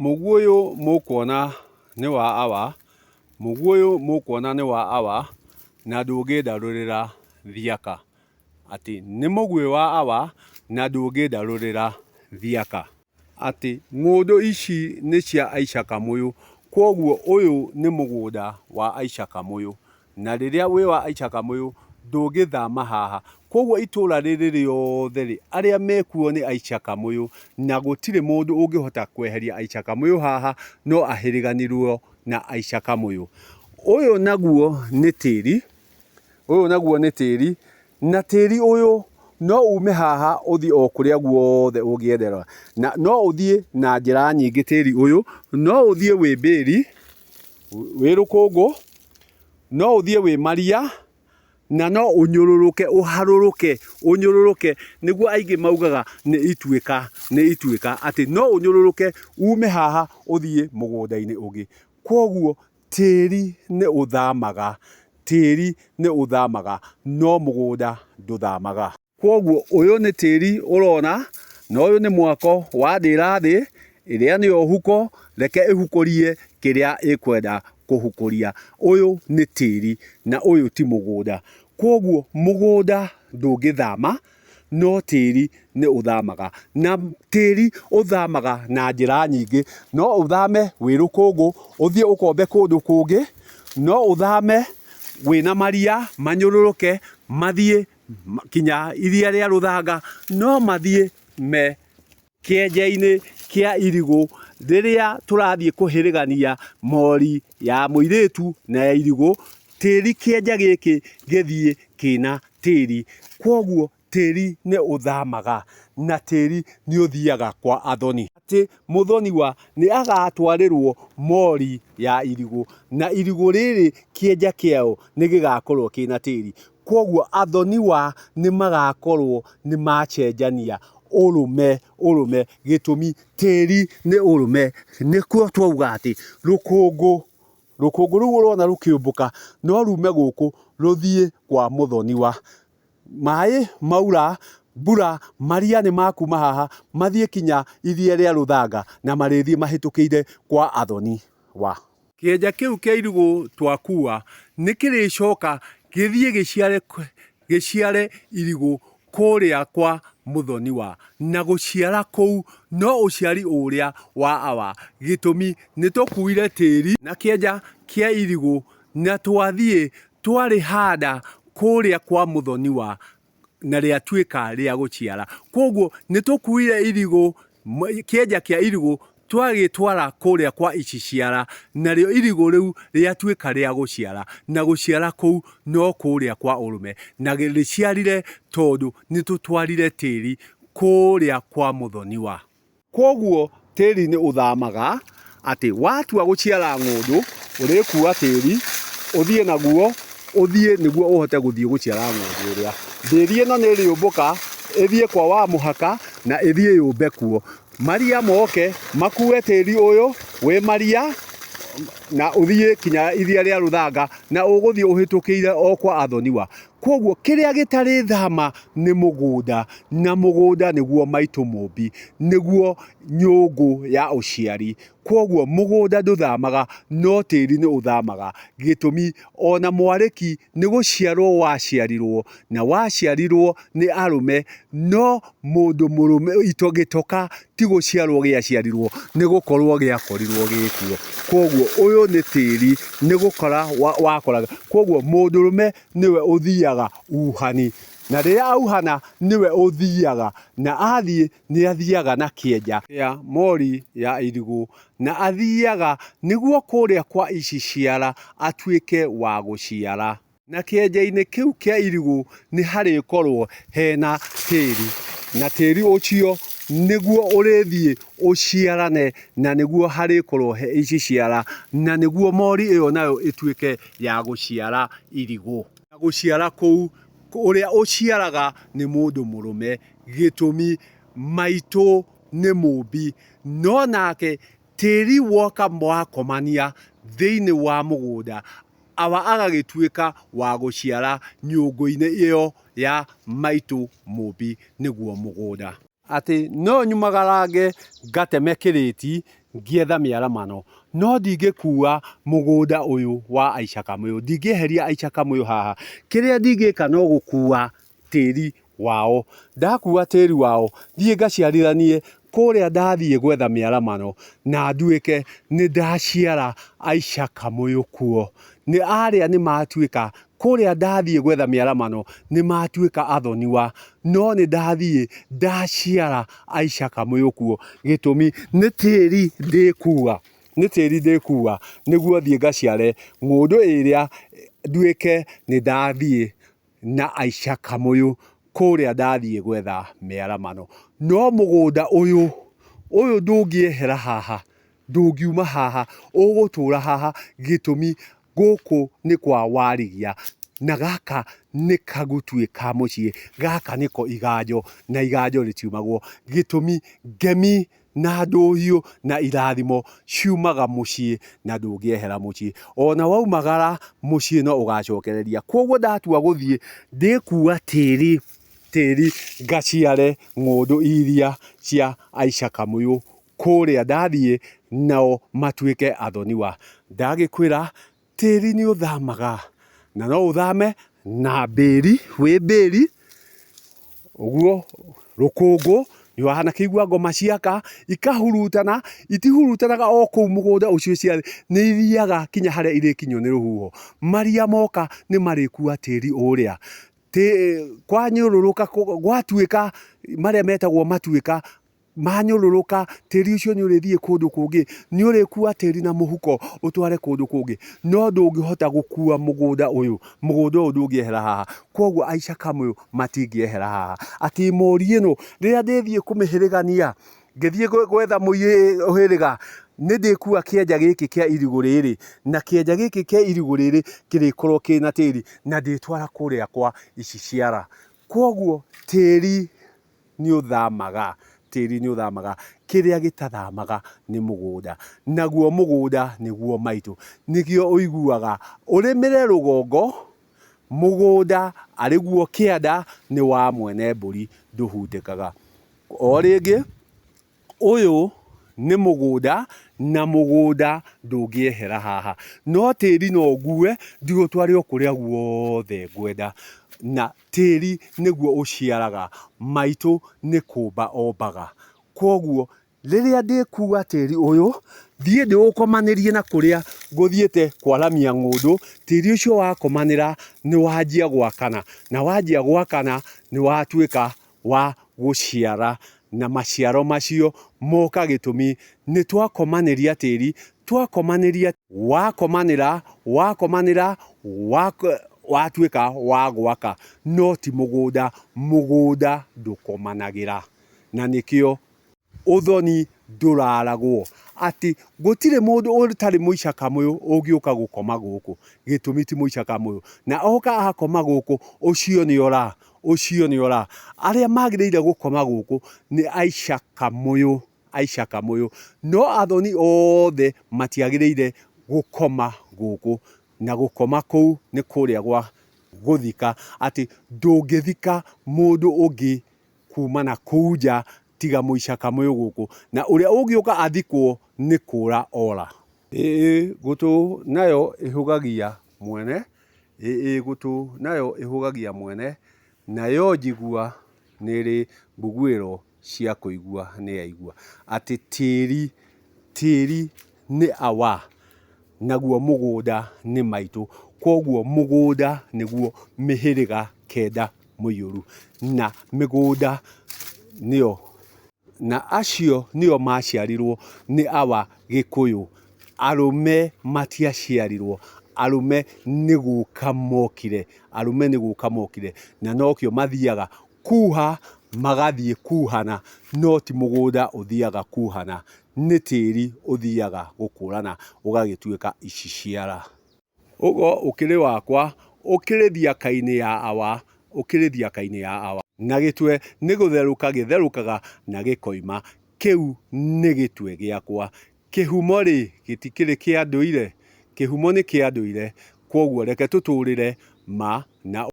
Mũguĩ mũkuona nĩ wa awa, mũguĩ mũkuona nĩ wa awa, na ndũngĩndarũrĩra thiaka. Atĩ nĩ mũguĩ wa awa na ndũngĩndarũrĩra thiaka. Atĩ ng'ũndũ ici nĩ cia Aisha Kamũyũ, koguo ũyũ nĩ mũgũnda wa Aisha Kamũyũ. Na rĩrĩa wĩ wa Aisha Kamũyũ ndũngĩthama haha. Koguo itũra rĩrĩ rĩothe rĩ, arĩa mekuo nĩ Aisha Kamũyũ, na gũtirĩ mũndũ ũngĩhota kweheria Aisha Kamũyũ haha, no ahĩrĩganĩrwo na Aisha Kamũyũ. Ũyũ naguo nĩ tĩri, na tĩri ũyũ no ume haha ũthiĩ o kũrĩa guothe ũngĩendera. Na no ũthiĩ na njĩra nyingĩ tĩri ũyũ, no ũthiĩ wĩ mbĩri, wĩ rũkũngũ, no ũthiĩ wĩ maria, na no ũnyũrũrũke, ũnyũrũrũke, nĩguo aingĩ maugaga nĩ ituĩka, atĩ no ũnyũrũrũke ume haha ũthiĩ mũgũnda-inĩ ũngĩ. Koguo tĩri nĩ ũthamaga, no mũgũnda ndũthamaga. Koguo ũyũ nĩ tĩri ũrona, na ũyũ nĩ mwako wandĩra thĩ, ĩrĩa nĩyo huko, reke ĩhukũrie kĩrĩa ĩkwenda kũhukũria. Ũyũ nĩ tĩri na ũyũ ti mũgũnda. Koguo mũgũnda ndũngĩthama, no tĩri nĩ ũthamaga. Na tĩri ũthamaga na njĩra nyingĩ. No ũthame wĩ rũkũngũ ũthiĩ ũkombe kũndũ kũngĩ, no ũthame wĩna maria manyũrũrũke mathiĩ kinya iria rĩa Rũthanga, no mathiĩ me kĩenja-inĩ kĩa irigũ, rĩrĩa tũrathiĩ kũhĩrĩgania mori ya mũirĩtu na ya irigũ, tĩri kĩenja gĩkĩ gĩthiĩ kĩna tĩri. Koguo tĩri nĩ ũthamaga, na tĩri nĩ ũthiaga kwa athoni. Atĩ mũthoniwa nĩ agatwarĩrwo mori ya irigũ, na irigũ rĩrĩ kĩenja kĩao nĩ gĩgakorwo kĩna tĩri. Koguo athoniwa nĩ magakorwo nĩ macenjania ũrũme, gĩtũmi tĩri nĩ ũrũme. Nĩkuo twauga atĩ rũkũngũ rũu ũrona rũkĩũmbũka no rume gũkũ rũthiĩ kwa mũthoniwa. Maĩ maura, mbura, maria nĩ makuma haha mathiĩ kinya iria rĩa Rũthanga, na marĩthiĩ mahĩtũkĩire kwa athoniwa. Kĩenja kĩu kĩa irigũ twakua nĩ kĩrĩcoka gĩthiĩ gĩciare irigũ kũrĩa kwa mũthoniwa, na gũciara kũu no ũciari ũrĩa wa awa. Gĩtũmi nĩ tũkuire tĩri na kĩenja kĩa irigũ na twathiĩ twarĩhanda kũrĩa kwa mũthoniwa, na rĩatuĩka rĩa gũciara. Koguo nĩ tũkuire irigũ, kĩenja kĩa irigũ twagĩtwara kũrĩa kwa iciciara, narĩo irigũ rĩu rĩatuĩka rĩa gũciara, na gũciara kũu no kũrĩa kwa ũrũme, na rĩciarire tondũ nĩ tũtwarire tĩri kũrĩa kwa mũthoniwa. Koguo tĩri nĩ ũthamaga, atĩ watua gũciara ng'ũndũ ũrĩkua tĩri ũthiĩ naguo, ũthiĩ nĩguo ũhote gũthiĩ gũciara ng'ũndũ ũrĩa. Ndĩri ĩno nĩ ĩrĩũmbũka ĩthiĩ kwa wa mũhaka na ĩthiĩ yũmbe kuo. Maria moke makue tĩri ũyũ wĩ maria, na ũthiĩ kinya iria rĩa Rũthanga, na ũgũthiĩ ũhĩtũkĩire o kwa athoniwa. Koguo kĩrĩa gĩtarĩ thama nĩ mũgũnda, na mũgũnda nĩguo maitũ mũmbi, nĩguo nyũngũ ya ũciari. Koguo mũgũnda ndũthamaga, no tĩri nĩ ũthamaga. Gĩtũmi ona mwarĩki nĩ gũciarwo waciarirwo, na waciarirwo nĩ arũme, no mũndũ mũrũme gĩtoka ti gũciarwo gĩaciarirwo, nĩ gũkorwo gĩakorirwo gĩkuo. Koguo ũyũ nĩ tĩri, nĩ gũkora wakoraga. Koguo mũndũrũme nĩwe ũthiaga uhani, na rĩrĩa auhana nĩwe ũthiaga, na athiĩ nĩ athiaga na kĩenja kĩa mori ya irigũ, na athiaga nĩguo kũrĩa kwa iciciara atuĩke wa gũciara. Na kĩenja-inĩ kĩu kĩa irigũ nĩ harĩkorwo hena tĩri, na tĩri ũcio nĩguo ũrĩthiĩ ũciarane, na nĩguo harĩkorwo he iciciara, na nĩguo mori ĩyo nayo ĩtuĩke ya gũciara irigũ. Na gũciara kũu ũrĩa ũciaraga nĩ mũndũ mũrũme, gĩtũmi maitũ nĩ mũmbi, no nake tĩri woka wakomania thĩinĩ wa mũgũnda, awa agagĩtuĩka wa gũciara nyũngũ-inĩ ĩyo ya maitũ mũmbi, nĩguo mũgũnda. Atĩ no nyumagarange ngateme kĩrĩti ngĩetha mĩaramano no ndingĩkua mũgũnda ũyũ wa Aicha Kamũyũ, ndingĩeheria Aicha Kamũyũ haha. Kĩrĩa ndingĩka no gũkua tĩri wao, ndakua tĩri wao thiĩ ngaciarithanie kũrĩa ndathiĩ gwetha mĩaramano na nduĩke nĩ ndaciara Aicha Kamũyũ kuo. Nĩ arĩa nĩ matuĩka kũrĩa ndathiĩ gwetha mĩaramano nĩ matuĩka athoniwa, no nĩ ndathiĩ ndaciara Aicha Kamũyũ kuo. Gĩtũmi nĩ tĩri ndĩkua, nĩ tĩri ndĩkua nĩguo thiĩ ngaciare ng'ũndũ ĩrĩa nduĩke nĩ ndathiĩ na Aicha Kamũyũ kũrĩa ndathiĩ gwetha mĩaramano. No mũgũnda ũyũ ndũngĩehera haha, ndũngiuma haha, ũgũtũra haha. Gĩtũmi gũkũ nĩ kwa Warigia na gaka nĩ kagutue ka mũciĩ, gaka nĩko iganjo na iganjo rĩtiumagwo. Gĩtũmi ngemi na ndũhiũ na irathimo ciumaga mũciĩ na ndũngĩehera mũciĩ. Ona waumagara mũciĩ no ũgacokereria. Koguo ndatua gũthiĩ ndĩkua tĩri ngaciare ng'ũndũ iria cia Aicha Kamũyũ kũrĩa ndathiĩ nao matuĩke athoniwa. Ndagĩkwĩra tĩri nĩ ũthamaga na no ũthame na mbĩri, wĩ mbĩri ũguo rũkũngũ nĩ wahana kĩigua ngoma ciaka ikahurutana, itihurutanaga o kũu mũgũnda ũcio ciarĩ, nĩ ithiaga kinya harĩa irĩkinywo nĩ rũhuho. Maria moka nĩ marĩkua tĩri ũrĩa, kwanyũrũrũka gwatuĩka marĩa metagwo matuĩka manyũrũrũka, tĩri ũcio nĩ ũrĩthiĩ kũndũ kũngĩ, nĩ ũrĩkua tĩri na mũhuko ũtware kũndũ kũngĩ, no ndũngĩhota gũkua mũgũnda ũyũ ndũngĩehera haha. Koguo Aicha Kamũyũ matingĩehera haha. Atĩ mori ĩno rĩrĩa ndĩthiĩ kũmĩhĩrĩgania, ngĩthiĩ gwetha mũhĩrĩga, nĩ ndĩkua kĩenja gĩkĩ kĩa irigũ rĩrĩ, na kĩenja gĩkĩ kĩa irigũ rĩrĩ kĩrĩkorwo kĩna tĩri na ndĩtwara kũrĩa kwa ici ciara. Koguo tĩri nĩ ũthamaga, tĩri nĩ ũthamaga. Kĩrĩa gĩtathamaga nĩ mũgũnda, naguo mũgũnda nĩguo maitũ. Nĩkĩo ũiguaga ũrĩmĩre rũgongo, mũgũnda arĩguo kĩanda nĩ wa mwene mbũri ndũhutĩkaga. O rĩngĩ ũyũ nĩ mũgũnda na mũgũnda ndũngĩehera haha, no tĩri no ngue ndigũtware o kũrĩa guothe ngwenda. Na tĩri nĩguo ũciaraga, maitũ nĩ kũmba ombaga. Koguo rĩrĩa ndĩkua tĩri ũyũ thiĩ ndĩũkomanĩrie na kũrĩa ngũthiĩte kwaramia ng'ũndũ, tĩri ũcio wakomanĩra nĩ wanjia gwakana, na wanjia gwakana nĩ watuĩka wa gũciara, na maciaro macio moka gĩtũmi nĩ twakomanĩria tĩri, twakomanĩria, wakomanĩra watuĩka wa gwaka, no ti mũgũnda. Mũgũnda ndũkomanagĩra, na nĩkĩo ũthoni ndũraragwo. Atĩ gũtirĩ mũndũ ũtarĩ Mũicha Kamũyũ ũngĩũka gũkoma gũkũ, gĩtũmi ti Mũicha Kamũyũ, na oka akoma gũkũ ũcio nĩ ora. Arĩa magĩrĩire gũkoma gũkũ nĩ Aicha Kamũyũ, Aicha Kamũyũ, no athoni othe matiagĩrĩire gũkoma gũkũ, na gũkoma kũu nĩ kũrĩa gwa gũthika. Atĩ ndũngĩthika mũndũ ũngĩ kuma na kũu nja tiga Mũicha Kamũyũ gũkũ, na ũrĩa ũngĩũka athikwo nĩ kũra ora. Gũtũ nayo ĩhũgagia mwene, gũtũ nayo ĩhũgagia mwene, nayo njigua nĩ ĩrĩ mbugũĩro cia kũigua nĩ yaigua. Atĩ tĩri nĩ awa, naguo mũgũnda nĩ maitũ. Koguo mũgũnda nĩguo mĩhĩrĩga kenda mũiyũru, na mĩgũnda nĩyo, na acio nĩo maciarirwo nĩ awa Gĩkũyũ. Arũme matiaciarirwo, arũme nĩ gũka mokire, na nokĩo mathiaga kuha, magathiĩ kuhana, no ti mũgũnda ũthiaga kuhana, nĩ tĩri ũthiaga gũkũrana ũgagĩtuĩka ici ciara. Ũguo ũkĩrĩ wakwa, ũkĩrĩ thiaka-inĩ ya awa, na gĩtwe nĩ gũtherũka gĩtherũkaga na gĩkoima. Kĩu nĩ gĩtwe gĩakwa. Kĩhumo rĩ gĩtikĩrĩ kĩa ndũire, kĩhumo nĩ kĩa ndũire. Koguo reke tũtũrĩre ma na